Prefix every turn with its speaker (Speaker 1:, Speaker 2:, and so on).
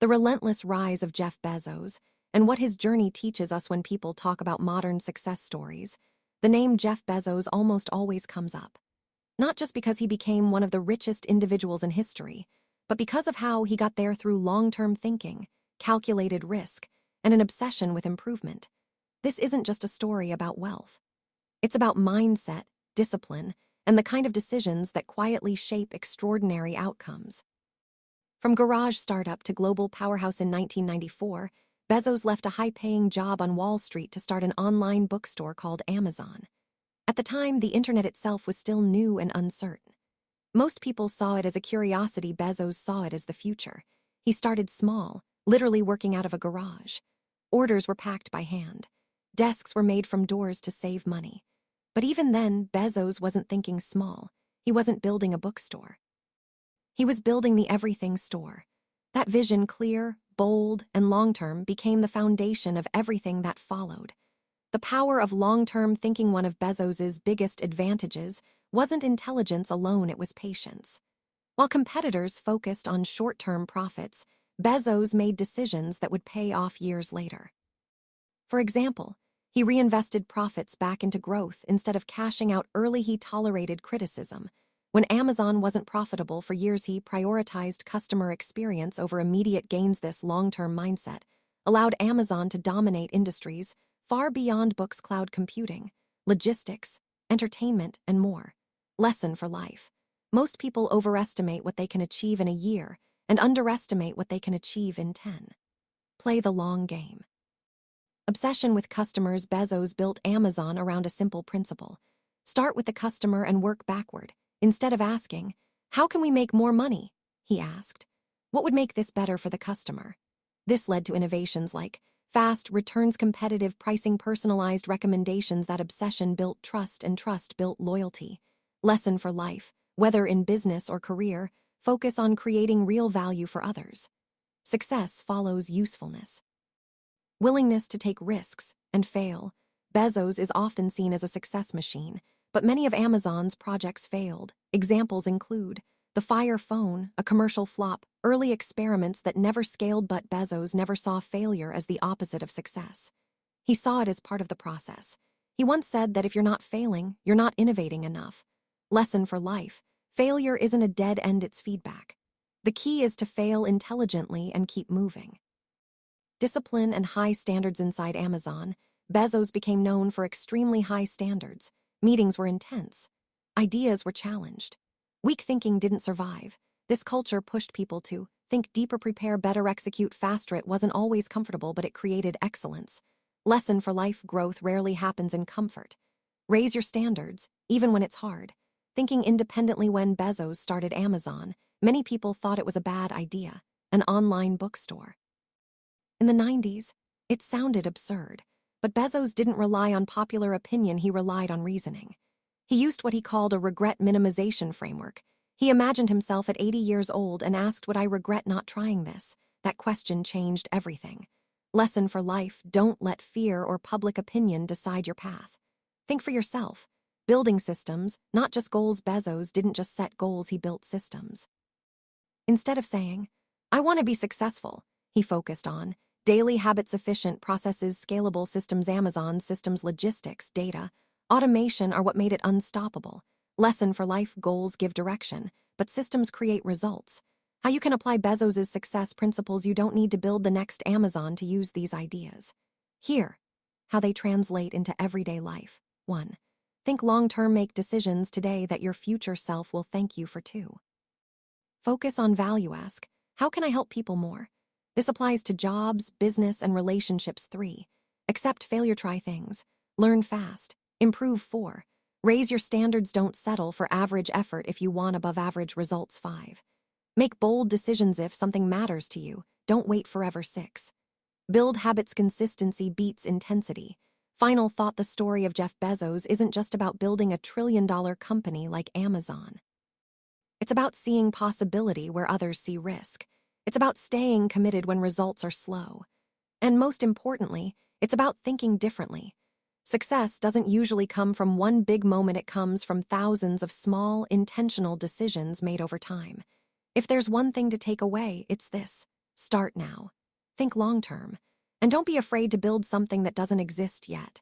Speaker 1: The relentless rise of Jeff Bezos, and what his journey teaches us when people talk about modern success stories. The name Jeff Bezos almost always comes up. Not just because he became one of the richest individuals in history, but because of how he got there through long-term thinking, calculated risk, and an obsession with improvement. This isn't just a story about wealth. It's about mindset, discipline, and the kind of decisions that quietly shape extraordinary outcomes. From garage startup to global powerhouse in 1994, Bezos left a high-paying job on Wall Street to start an online bookstore called Amazon. At the time, the internet itself was still new and uncertain. Most people saw it as a curiosity. Bezos saw it as the future. He started small, literally working out of a garage. Orders were packed by hand. Desks were made from doors to save money. But even then, Bezos wasn't thinking small. He wasn't building a bookstore. He was building the everything store. That vision, clear, bold, and long-term, became the foundation of everything that followed. The power of long-term thinking. One of Bezos's biggest advantages wasn't intelligence alone, it was patience. While competitors focused on short-term profits, Bezos made decisions that would pay off years later. For example, he reinvested profits back into growth instead of cashing out early. He tolerated criticism. When Amazon wasn't profitable for years, he prioritized customer experience over immediate gains. This long-term mindset allowed Amazon to dominate industries far beyond books, cloud computing, logistics, entertainment, and more. Lesson for life. Most people overestimate what they can achieve in a year and underestimate what they can achieve in 10. Play the long game. Obsession with customers. Bezos built Amazon around a simple principle. Start with the customer and work backward. Instead of asking, "How can we make more money?" he asked, "What would make this better for the customer?" This led to innovations like fast returns, competitive pricing, personalized recommendations. That obsession built trust, and trust built loyalty. Lesson for life. Whether in business or career, focus on creating real value for others. Success follows usefulness. Willingness to take risks and fail. Bezos is often seen as a success machine, but many of Amazon's projects failed. Examples include the Fire Phone, a commercial flop, early experiments that never scaled. But Bezos never saw failure as the opposite of success. He saw it as part of the process. He once said that if you're not failing, you're not innovating enough. Lesson for life. Failure isn't a dead end, it's feedback. The key is to fail intelligently and keep moving. Discipline and high standards. Inside Amazon, Bezos became known for extremely high standards. Meetings were intense. Ideas were challenged. Weak thinking didn't survive. This culture pushed people to think deeper, prepare better, execute faster. It wasn't always comfortable, but it created excellence. Lesson for life. Growth rarely happens in comfort. Raise your standards, even when it's hard. Thinking independently. When Bezos started Amazon, many people thought it was a bad idea, an online bookstore. In the 90s, it sounded absurd, but Bezos didn't rely on popular opinion, he relied on reasoning. He used what he called a regret minimization framework. He imagined himself at 80 years old and asked, "Would I regret not trying this?" That question changed everything. Lesson for life. Don't let fear or public opinion decide your path. Think for yourself. Building systems, not just goals. Bezos didn't just set goals, he built systems. Instead of saying, "I want to be successful," he focused on daily habits, efficient processes, scalable systems. Amazon's systems, logistics, data, automation are what made it unstoppable. Lesson for life. Goals give direction, but systems create results. How you can apply Bezos's success principles. You don't need to build the next Amazon to use these ideas. Here, how they translate into everyday life. 1. Think long-term. Make decisions today that your future self will thank you for. 2. Focus on value. Ask, how can I help people more? This applies to jobs, business, and relationships. 3. Accept failure. Try things. Learn fast. Improve. 4. Raise your standards. Don't settle for average effort if you want above-average results. 5. Make bold decisions if something matters to you. Don't wait forever. 6. Build habits. Consistency beats intensity. Final thought. The story of Jeff Bezos isn't just about building a trillion-dollar company like Amazon. It's about seeing possibility where others see risk. It's about staying committed when results are slow. And most importantly, it's about thinking differently. Success doesn't usually come from one big moment, it comes from thousands of small, intentional decisions made over time. If there's one thing to take away, it's this. Start now. Think long term. And don't be afraid to build something that doesn't exist yet.